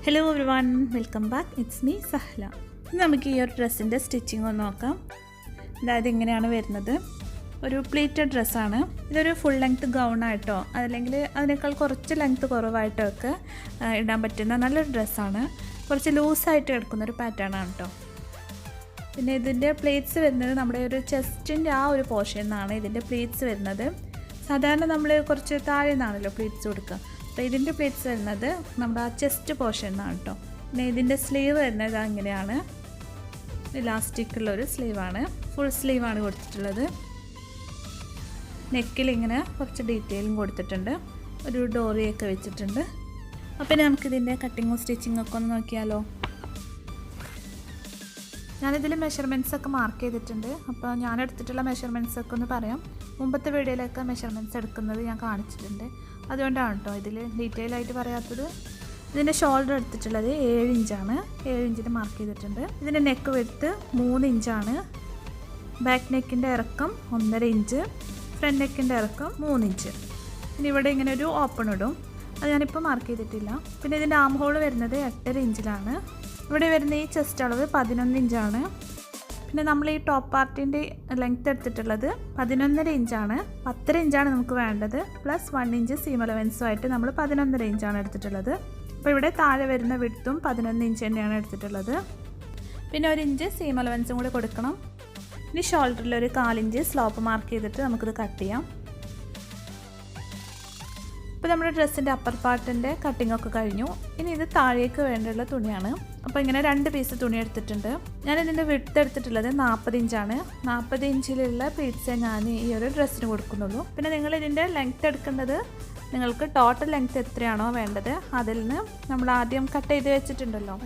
Hello everyone, welcome back. It's me Sahla. നമുക്ക് ഈ ഒരു ഡ്രസ്സിൻ്റെ സ്റ്റിച്ചിങ് ഒന്ന് നോക്കാം. അതായത് ഇങ്ങനെയാണ് വരുന്നത്. ഒരു പ്ലീറ്റഡ് ഡ്രസ്സാണ്. ഇതൊരു ഫുൾ ലെങ്ത് ഗൗണായിട്ടോ അല്ലെങ്കിൽ അതിനേക്കാൾ കുറച്ച് ലെങ്ത് കുറവായിട്ടോ ഒക്കെ ഇടാൻ പറ്റുന്ന നല്ലൊരു ഡ്രസ്സാണ്. കുറച്ച് ലൂസായിട്ട് കിടക്കുന്നൊരു പാറ്റേൺ ആണ് കേട്ടോ. പിന്നെ ഇതിൻ്റെ പ്ലേറ്റ്സ് വരുന്നത് നമ്മുടെ ഒരു ചെസ്റ്റിൻ്റെ ആ ഒരു പോർഷനിൽ നിന്നാണ് ഇതിൻ്റെ പ്ലേറ്റ്സ് വരുന്നത്. സാധാരണ നമ്മൾ കുറച്ച് താഴെ നിന്നാണല്ലോ പ്ലേറ്റ്സ് കൊടുക്കുക. അപ്പോൾ ഇതിൻ്റെ പ്ലേറ്റ്സ് വരുന്നത് നമ്മുടെ ആ ചെസ്റ്റ് പോർഷൻ എന്നാണ് കേട്ടോ. പിന്നെ ഇതിൻ്റെ സ്ലീവ് വരുന്നത് അങ്ങനെയാണ്. ഇലാസ്റ്റിക്കുള്ളൊരു സ്ലീവാണ്, ഫുൾ സ്ലീവാണ് കൊടുത്തിട്ടുള്ളത്. നെക്കിൽ ഇങ്ങനെ കുറച്ച് ഡീറ്റെയിലും കൊടുത്തിട്ടുണ്ട്, ഒരു ഡോറിയൊക്കെ വെച്ചിട്ടുണ്ട്. അപ്പോൾ നമുക്കിതിൻ്റെ കട്ടിങ്ങും സ്റ്റിച്ചിങ്ങും ഒക്കെ ഒന്ന് നോക്കിയാലോ. ഞാനിതിൽ മെഷർമെൻറ്റ്സൊക്കെ മാർക്ക് ചെയ്തിട്ടുണ്ട്. അപ്പോൾ ഞാൻ എടുത്തിട്ടുള്ള മെഷർമെൻറ്റ്സൊക്കെ ഒന്ന് പറയാം. മുമ്പത്തെ വീഡിയോയിലൊക്കെ മെഷർമെൻറ്റ്സ് എടുക്കുന്നത് ഞാൻ കാണിച്ചിട്ടുണ്ട്, അതുകൊണ്ടാണ് കേട്ടോ ഇതിൽ ഡീറ്റെയിൽ ആയിട്ട് പറയാത്തത്. ഇതിൻ്റെ ഷോൾഡർ എടുത്തിട്ടുള്ളത് 7 ഇഞ്ചാണ്, 7 ഇഞ്ചിന് മാർക്ക് ചെയ്തിട്ടുണ്ട്. ഇതിൻ്റെ നെക്ക് വിഡ്ത്ത് 3 ഇഞ്ചാണ്. ബാക്ക് നെക്കിൻ്റെ ഇറക്കം 1.5 ഇഞ്ച്, ഫ്രണ്ട് നെക്കിൻ്റെ ഇറക്കം 3 ഇഞ്ച്. പിന്നെ ഇവിടെ ഇങ്ങനെ ഒരു ഓപ്പൺ ഇടും, അത് ഞാനിപ്പോൾ മാർക്ക് ചെയ്തിട്ടില്ല. പിന്നെ ഇതിൻ്റെ ആം ഹോൾ വരുന്നത് 8.5 ഇഞ്ചിലാണ്. ഇവിടെ വരുന്ന ഈ ചെസ്റ്റ് അളവ് 11 ഇഞ്ചാണ്. പിന്നെ നമ്മൾ ഈ ടോപ്പ് പാർട്ടിൻ്റെ ലെങ്ത്ത് എടുത്തിട്ടുള്ളത് 11.5 ഇഞ്ചാണ്. 10 ഇഞ്ചാണ് നമുക്ക് വേണ്ടത്, പ്ലസ് 1 ഇഞ്ച് സീം അലവൻസുമായിട്ട് നമ്മൾ 11.5 ഇഞ്ചാണ് എടുത്തിട്ടുള്ളത്. അപ്പോൾ ഇവിടെ താഴെ വരുന്ന വിഡ്ത്തും 11 ഇഞ്ച് തന്നെയാണ് എടുത്തിട്ടുള്ളത്. പിന്നെ 1 ഇഞ്ച് സീം അലവൻസും കൂടി കൊടുക്കണം. ഇനി ഷോൾഡറിൽ ഒരു 1/4 ഇഞ്ച് സ്ലോപ്പ് മാർക്ക് ചെയ്തിട്ട് നമുക്കിത് കട്ട് ചെയ്യാം. ഇപ്പോൾ നമ്മുടെ ഡ്രസ്സിൻ്റെ അപ്പർ പാർട്ടിൻ്റെ കട്ടിങ്ങൊക്കെ കഴിഞ്ഞു. ഇനി ഇത് താഴേക്ക് വേണ്ടിയുള്ള തുണിയാണ്. അപ്പോൾ ഇങ്ങനെ 2 പീസ് തുണി എടുത്തിട്ടുണ്ട്. ഞാനിതിൻ്റെ വിഡ്ത്ത് എടുത്തിട്ടുള്ളത് 40 ഇഞ്ചാണ്. 40 ഇഞ്ചിലുള്ള പീസേ ഞാൻ ഈ ഒരു ഡ്രസ്സിന് കൊടുക്കുന്നുള്ളൂ. പിന്നെ നിങ്ങൾ ഇതിൻ്റെ ലെങ്ത്ത് എടുക്കേണ്ടത് നിങ്ങൾക്ക് ടോട്ടൽ ലെങ്ത്ത് എത്രയാണോ വേണ്ടത് അതിൽ നിന്ന് നമ്മൾ ആദ്യം കട്ട് ചെയ്ത് വെച്ചിട്ടുണ്ടല്ലോ,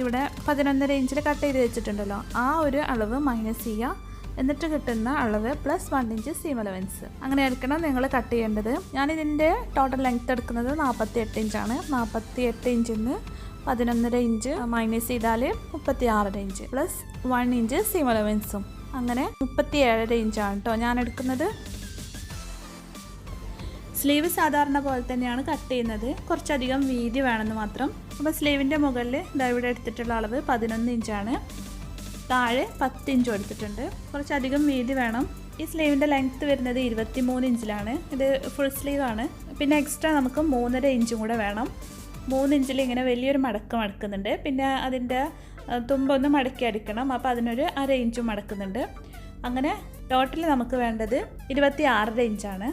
ഇവിടെ 11.5 ഇഞ്ചിൽ കട്ട് ചെയ്ത് വെച്ചിട്ടുണ്ടല്ലോ, ആ ഒരു അളവ് മൈനസ് ചെയ്യുക. എന്നിട്ട് കിട്ടുന്ന അളവ് പ്ലസ് 1 ഇഞ്ച് സീം അലവൻസ്. അങ്ങനെ ആയിരിക്കണം നിങ്ങൾ കട്ട് ചെയ്യേണ്ടത്. ഞാനിതിൻ്റെ ടോട്ടൽ ലെങ്ത്ത് എടുക്കുന്നത് 48 ഇഞ്ചാണ്. 48 ഇഞ്ചിൽ നിന്ന് 11.5 ഇഞ്ച് മൈനസ് ചെയ്താൽ 36.5 ഇഞ്ച് പ്ലസ് 1 ഇഞ്ച് സീം അലവൻസും, അങ്ങനെ 37.5 ഇഞ്ചാണ് കേട്ടോ ഞാൻ എടുക്കുന്നത്. സ്ലീവ് സാധാരണ പോലെ തന്നെയാണ് കട്ട് ചെയ്യുന്നത്, കുറച്ചധികം വീതി വേണമെന്ന് മാത്രം. അപ്പോൾ സ്ലീവിൻ്റെ മുകളിൽ ഇവിടെ എടുത്തിട്ടുള്ള അളവ് 11 ഇഞ്ചാണ്. താഴെ 10 ഇഞ്ച് എടുത്തിട്ടുണ്ട്, കുറച്ചധികം വീതി വേണം. ഈ സ്ലീവിൻ്റെ ലെങ്ത്ത് വരുന്നത് 23 ഇഞ്ചിലാണ്. ഇത് ഫുൾ സ്ലീവാണ്. പിന്നെ എക്സ്ട്രാ നമുക്ക് 3.5 ഇഞ്ചും കൂടെ വേണം. 3 ഇഞ്ചിൽ ഇങ്ങനെ വലിയൊരു മടക്കുന്നുണ്ട്. പിന്നെ അതിൻ്റെ തുമ്പൊന്ന് മടക്കി അടിക്കണം, അപ്പോൾ അതിനൊരു 1/2 ഇഞ്ചും മടക്കുന്നുണ്ട്. അങ്ങനെ ടോട്ടൽ നമുക്ക് വേണ്ടത് 26.5 ഇഞ്ചാണ്.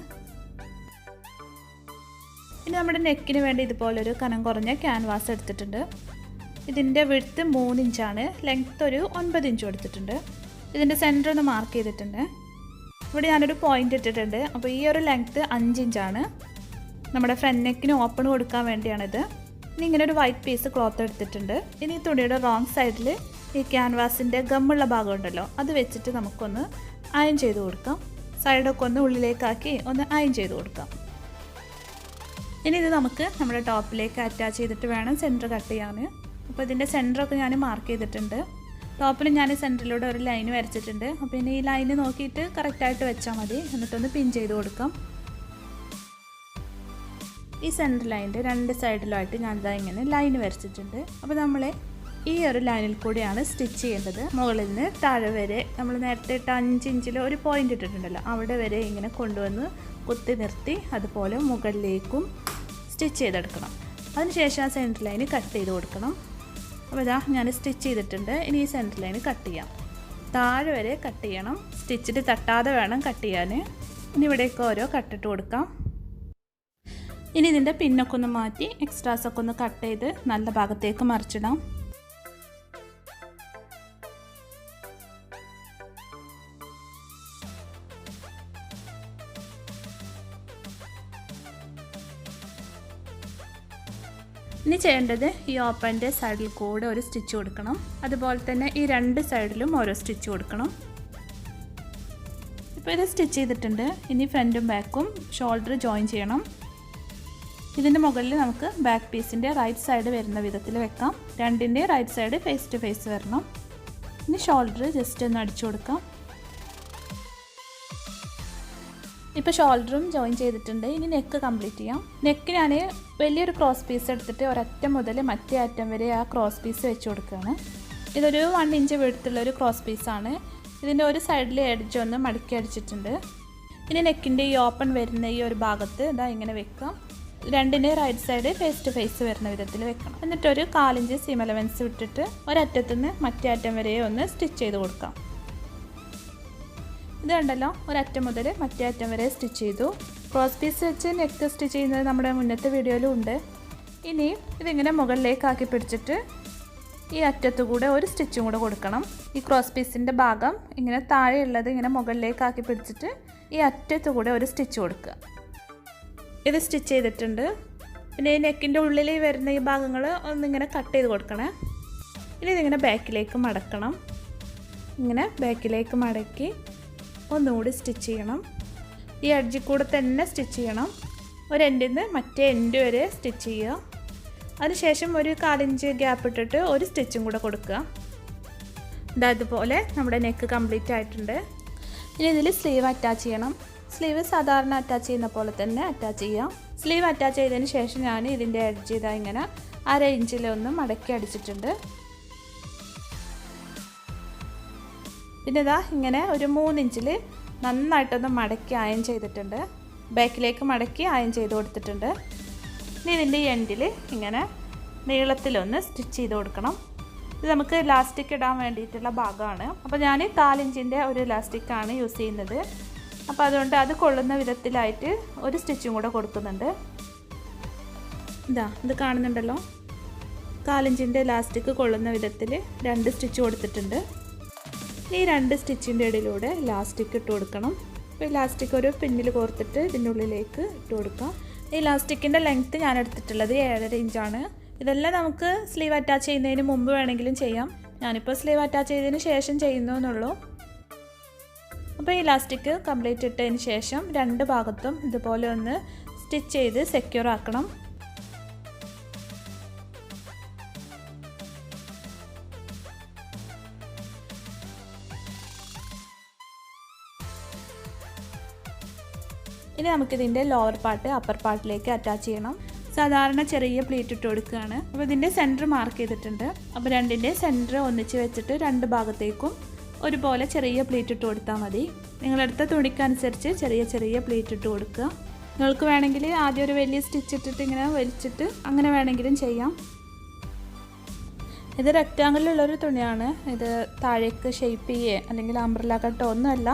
ഇനി നമ്മുടെ നെക്കിന് വേണ്ടി ഇതുപോലൊരു കനം കുറഞ്ഞ ക്യാൻവാസ് എടുത്തിട്ടുണ്ട്. ഇതിൻ്റെ വിഡ്ത്ത് 3 ഇഞ്ചാണ്, ലെങ്ത്ത് ഒരു 9 ഇഞ്ച് കൊടുത്തിട്ടുണ്ട്. ഇതിൻ്റെ സെൻറ്റർ ഒന്ന് മാർക്ക് ചെയ്തിട്ടുണ്ട്. ഇവിടെ ഞാനൊരു പോയിൻ്റ് ഇട്ടിട്ടുണ്ട്. അപ്പോൾ ഈ ഒരു ലെങ്ത്ത് 5 ഇഞ്ചാണ്. നമ്മുടെ ഫ്രണ്ട് നെക്കിന് ഓപ്പൺ കൊടുക്കാൻ വേണ്ടിയാണിത്. ഇനി ഇങ്ങനെ ഒരു വൈറ്റ് പീസ് ക്ലോത്ത് എടുത്തിട്ടുണ്ട്. ഇനി ഈ തുണിയുടെ റോങ് സൈഡിൽ ഈ ക്യാൻവാസിൻ്റെ ഗമ്മുള്ള ഭാഗം ഉണ്ടല്ലോ, അത് വെച്ചിട്ട് നമുക്കൊന്ന് അയൺ ചെയ്ത് കൊടുക്കാം. സൈഡൊക്കെ ഒന്ന് ഉള്ളിലേക്കാക്കി ഒന്ന് അയൺ ചെയ്ത് കൊടുക്കാം. ഇനി ഇത് നമുക്ക് നമ്മുടെ ടോപ്പിലേക്ക് അറ്റാച്ച് ചെയ്തിട്ട് വേണം സെൻറ്റർ കട്ട് ചെയ്യാൻ. അപ്പോൾ ഇതിൻ്റെ സെൻറ്ററൊക്കെ ഞാൻ മാർക്ക് ചെയ്തിട്ടുണ്ട്. ടോപ്പിൽ ഞാൻ സെൻറ്ററിലൂടെ ഒരു ലൈൻ വരച്ചിട്ടുണ്ട്. അപ്പോൾ ഇനി ഈ ലൈന് നോക്കിയിട്ട് കറക്റ്റായിട്ട് വെച്ചാൽ മതി. എന്നിട്ടൊന്ന് പിൻ ചെയ്ത് കൊടുക്കാം. ഈ സെൻറ്റർ ലൈനിൻ്റെ 2 സൈഡിലായിട്ട് ഞാനിതാ ഇങ്ങനെ ലൈൻ വരച്ചിട്ടുണ്ട്. അപ്പോൾ നമ്മൾ ഈ ഒരു ലൈനിൽ കൂടിയാണ് സ്റ്റിച്ച് ചെയ്യേണ്ടത്. മുകളിൽ നിന്ന് താഴെ വരെ നമ്മൾ നേരത്തെ ഇട്ട 5 ഇഞ്ചിൽ ഒരു പോയിൻ്റ് ഇട്ടിട്ടുണ്ടല്ലോ, അവിടെ വരെ ഇങ്ങനെ കൊണ്ടുവന്ന് കുത്തി നിർത്തി അതുപോലെ മുകളിലേക്കും സ്റ്റിച്ച് ചെയ്തെടുക്കണം. അതിനുശേഷം ആ സെൻറ്റർ ലൈന് കട്ട് ചെയ്ത് കൊടുക്കണം. അപ്പോൾ ഇതാ ഞാൻ സ്റ്റിച്ച് ചെയ്തിട്ടുണ്ട്. ഇനി ഈ സെൻറ്റർ ലൈന് കട്ട് ചെയ്യാം. താഴെ വരെ കട്ട് ചെയ്യണം, സ്റ്റിച്ചിൽ തട്ടാതെ വേണം കട്ട് ചെയ്യാൻ. ഇനി ഇവിടേക്ക് ഓരോ കട്ടിട്ട് കൊടുക്കാം. ഇനി ഇതിൻ്റെ പിന്നൊക്കെ ഒന്ന് മാറ്റി എക്സ്ട്രാസൊക്കെ ഒന്ന് കട്ട് ചെയ്ത് നല്ല ഭാഗത്തേക്ക് മറിച്ചിടാം. ഇനി ചെയ്യേണ്ടത് ഈ ഓപ്പൻ്റെ സൈഡിൽ കൂടെ ഒരു സ്റ്റിച്ച് കൊടുക്കണം. അതുപോലെ തന്നെ ഈ 2 സൈഡിലും ഓരോ സ്റ്റിച്ച് കൊടുക്കണം. ഇപ്പോൾ ഇത് സ്റ്റിച്ച് ചെയ്തിട്ടുണ്ട്. ഇനി ഫ്രണ്ടും ബാക്കും ഷോൾഡർ ജോയിൻ ചെയ്യണം. ഇതിൻ്റെ മുകളിൽ നമുക്ക് ബാക്ക് പീസിൻ്റെ റൈറ്റ് സൈഡ് വരുന്ന വിധത്തിൽ വെക്കാം. 2ൻ്റെ right side face to face വരണം. ഇനി ഷോൾഡർ ജസ്റ്റ് ഒന്ന് അടിച്ചു കൊടുക്കാം. ഇപ്പോൾ ഷോൾഡറും ജോയിൻ ചെയ്തിട്ടുണ്ട്. ഇനി നെക്ക് കംപ്ലീറ്റ് ചെയ്യാം. നെക്ക് ഞാൻ വലിയൊരു ക്രോസ് പീസ് എടുത്തിട്ട് ഒരറ്റം മുതൽ മറ്റേ അറ്റം വരെ ആ ക്രോസ് പീസ് വെച്ച് കൊടുക്കുകയാണ്. ഇതൊരു 1 ഇഞ്ച് വീഴത്തുള്ളൊരു ക്രോസ് പീസാണ്. ഇതിൻ്റെ ഒരു സൈഡിൽ എഡ്ജ് ഒന്ന് മടക്കി അടിച്ചിട്ടുണ്ട്. ഇനി നെക്കിൻ്റെ ഈ ഓപ്പൺ വരുന്ന ഈ ഒരു ഭാഗത്ത് ഇതാ ഇങ്ങനെ വെക്കാം. രണ്ടിൻ്റെ right side face to face വരുന്ന വിധത്തിൽ വെക്കണം. എന്നിട്ടൊരു 1/4 ഇഞ്ച് സീം അലവൻസ് വിട്ടിട്ട് ഒരറ്റത്തുനിന്ന് മറ്റേ അറ്റം വരെ ഒന്ന് സ്റ്റിച്ച് ചെയ്ത് കൊടുക്കാം. ഇത് കണ്ടല്ലോ, ഒരറ്റം മുതൽ മറ്റേ അറ്റം വരെ സ്റ്റിച്ച് ചെയ്തു. ക്രോസ് പീസ് വെച്ച് നെക്ക് സ്റ്റിച്ച് ചെയ്യുന്നത് നമ്മുടെ മുന്നത്തെ വീഡിയോയിലും ഉണ്ട്. ഇനി ഇതിങ്ങനെ മുകളിലേക്കാക്കി പിടിച്ചിട്ട് ഈ അറ്റത്തു കൂടെ ഒരു സ്റ്റിച്ചും കൂടെ കൊടുക്കണം. ഈ ക്രോസ് പീസിൻ്റെ ഭാഗം ഇങ്ങനെ താഴെയുള്ളത് ഇങ്ങനെ മുകളിലേക്കാക്കി പിടിച്ചിട്ട് ഈ അറ്റത്തു കൂടെ ഒരു സ്റ്റിച്ച് കൊടുക്കുക. ഇത് സ്റ്റിച്ച് ചെയ്തിട്ടുണ്ട്. പിന്നെ ഈ നെക്കിൻ്റെ ഉള്ളിൽ വരുന്ന ഈ ഭാഗങ്ങൾ ഒന്നിങ്ങനെ കട്ട് ചെയ്ത് കൊടുക്കണേ. ഇനി ഇതിങ്ങനെ ബാക്കിലേക്ക് മടക്കണം. ഇങ്ങനെ ബാക്കിലേക്ക് മടക്കി ഒന്നുകൂടി സ്റ്റിച്ച് ചെയ്യണം. ഈ എഡ്ജിൽ കൂടെ തന്നെ സ്റ്റിച്ച് ചെയ്യണം. ഒരു എൻഡിൽ നിന്ന് മറ്റേ എൻഡ് വരെ സ്റ്റിച്ച് ചെയ്യുക. അതിനുശേഷം ഒരു 1/4 ഇഞ്ച് ഗ്യാപ്പ് ഇട്ടിട്ട് ഒരു സ്റ്റിച്ചും കൂടെ കൊടുക്കുക. ഇതുപോലെ നമ്മുടെ നെക്ക് കംപ്ലീറ്റ് ആയിട്ടുണ്ട്. ഇനി ഇതിൽ സ്ലീവ് അറ്റാച്ച് ചെയ്യണം. സ്ലീവ് സാധാരണ അറ്റാച്ച് ചെയ്യുന്ന പോലെ തന്നെ അറ്റാച്ച് ചെയ്യാം. സ്ലീവ് അറ്റാച്ച് ചെയ്തതിന് ശേഷം ഞാൻ ഇതിൻ്റെ എഡ്ജ് ഇങ്ങനെ 1/2 ഇഞ്ചിലൊന്ന് മടക്കി അടിച്ചിട്ടുണ്ട്. പിന്നെ ഇങ്ങനെ ഒരു 3 ഇഞ്ചിൽ നന്നായിട്ടൊന്ന് മടക്കി അയൺ ചെയ്തിട്ടുണ്ട്. ബാക്കിലേക്ക് മടക്കി അയൺ ചെയ്ത് കൊടുത്തിട്ടുണ്ട്. ഇനി ഇതിൻ്റെ എൻഡിൽ ഇങ്ങനെ നീളത്തിലൊന്ന് സ്റ്റിച്ച് ചെയ്ത് കൊടുക്കണം. ഇത് നമുക്ക് ഇലാസ്റ്റിക് ഇടാൻ വേണ്ടിയിട്ടുള്ള ഭാഗമാണ്. അപ്പോൾ ഞാൻ 4 ഇഞ്ചിൻ്റെ ഒരു ഇലാസ്റ്റിക്കാണ് യൂസ് ചെയ്യുന്നത്. അപ്പോൾ അതുകൊണ്ട് അത് കൊള്ളുന്ന വിധത്തിലായിട്ട് ഒരു സ്റ്റിച്ചും കൂടെ കൊടുക്കുന്നുണ്ട്. ഇത് കാണുന്നുണ്ടല്ലോ, 4 ഇഞ്ചിൻ്റെ ഇലാസ്റ്റിക് കൊള്ളുന്ന വിധത്തിൽ 2 സ്റ്റിച്ച് കൊടുത്തിട്ടുണ്ട്. ഈ 2 സ്റ്റിച്ചിൻ്റെ ഇടയിലൂടെ ഇലാസ്റ്റിക് ഇട്ട് കൊടുക്കണം. അപ്പോൾ ഇലാസ്റ്റിക് ഒരു പിന്നിൽ കോർത്തിട്ട് ഇതിൻ്റെ ഉള്ളിലേക്ക് ഇട്ട് കൊടുക്കാം. ഈ ഇലാസ്റ്റിക്കിൻ്റെ ലെങ്ത്ത് ഞാൻ എടുത്തിട്ടുള്ളത് 7.5 ഇഞ്ചാണ്. ഇതെല്ലാം നമുക്ക് സ്ലീവ് അറ്റാച്ച് ചെയ്യുന്നതിന് മുമ്പ് വേണമെങ്കിലും ചെയ്യാം. ഞാനിപ്പോൾ സ്ലീവ് അറ്റാച്ച് ചെയ്തതിന് ശേഷം ചെയ്യുന്നു എന്നുള്ളൂ. അപ്പോൾ ഈ ഇലാസ്റ്റിക് കംപ്ലീറ്റ് ഇട്ടതിന് ശേഷം 2 ഭാഗത്തും ഇതുപോലെ ഒന്ന് സ്റ്റിച്ച് ചെയ്ത് സെക്യൂർ ആക്കണം. ഇനി നമുക്കിതിൻ്റെ ലോവർ പാർട്ട് അപ്പർ പാർട്ടിലേക്ക് അറ്റാച്ച് ചെയ്യണം. സാധാരണ ചെറിയ പ്ലീറ്റ് ഇട്ട് കൊടുക്കുകയാണ്. അപ്പോൾ ഇതിൻ്റെ സെൻറ്റർ മാർക്ക് ചെയ്തിട്ടുണ്ട്. അപ്പോൾ രണ്ടിൻ്റെ സെൻറ്റർ ഒന്നിച്ച് വെച്ചിട്ട് 2 ഭാഗത്തേക്കും ഒരുപോലെ ചെറിയ പ്ലീറ്റ് ഇട്ട് കൊടുത്താൽ മതി. നിങ്ങളെടുത്ത തുണിക്കനുസരിച്ച് ചെറിയ ചെറിയ പ്ലീറ്റ് ഇട്ട് കൊടുക്കുക. നിങ്ങൾക്ക് വേണമെങ്കിൽ ആദ്യം ഒരു വലിയ സ്റ്റിച്ച് ഇട്ടിട്ട് ഇങ്ങനെ വലിച്ചിട്ട് അങ്ങനെ വേണമെങ്കിലും ചെയ്യാം. ഇത് റെക്റ്റാങ്കിളിലുള്ളൊരു തുണിയാണ്. ഇത് താഴേക്ക് ഷേപ്പ് ചെയ്യേ അല്ലെങ്കിൽ അംബ്രല്ല കട്ടോ ഒന്നുമല്ല.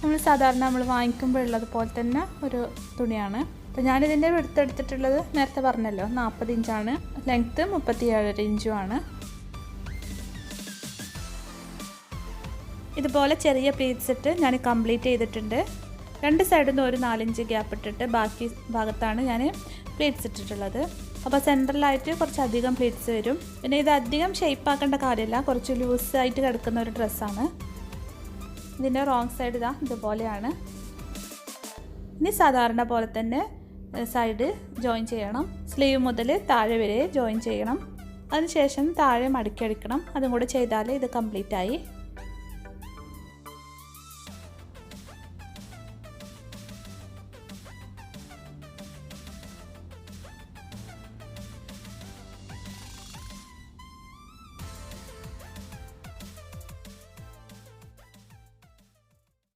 നമ്മൾ സാധാരണ നമ്മൾ വാങ്ങിക്കുമ്പോൾ ഉള്ളതുപോലെ തന്നെ ഒരു തുണിയാണ്. അപ്പോൾ ഞാനിതിൻ്റെ വിഡ്ത്ത് എടുത്തിട്ടുള്ളത് നേരത്തെ പറഞ്ഞല്ലോ 40 ഇഞ്ചാണ്. ലെങ്ത്ത് 37.5 ഇഞ്ചുമാണ്. ഇതുപോലെ ചെറിയ പ്ലീറ്റ്സ് ഇട്ട് ഞാൻ കംപ്ലീറ്റ് ചെയ്തിട്ടുണ്ട്. 2 സൈഡിൽ നിന്ന് ഒരു 4 ഇഞ്ച് ഗ്യാപ്പ് ഇട്ടിട്ട് ബാക്കി ഭാഗത്താണ് ഞാൻ പ്ലീറ്റ്സ് ഇട്ടിട്ടുള്ളത്. അപ്പോൾ സെൻട്രലായിട്ട് കുറച്ചധികം പ്ലീറ്റ്സ് വരും. പിന്നെ ഇത് അധികം ഷേപ്പ് ആക്കേണ്ട കാര്യമില്ല, കുറച്ച് ലൂസായിട്ട് കിടക്കുന്ന ഒരു ഡ്രസ്സാണ്. ഇതിൻ്റെ റോങ് സൈഡ് ഇതുപോലെയാണ്. ഇനി സാധാരണ പോലെ തന്നെ സൈഡ് ജോയിൻ ചെയ്യണം. സ്ലീവ് മുതൽ താഴെ വരെ ജോയിൻ ചെയ്യണം. അതിനുശേഷം താഴെ മടക്കി അടിക്കണം. അതും കൂടെ ചെയ്താൽ ഇത് കംപ്ലീറ്റ് ആയി.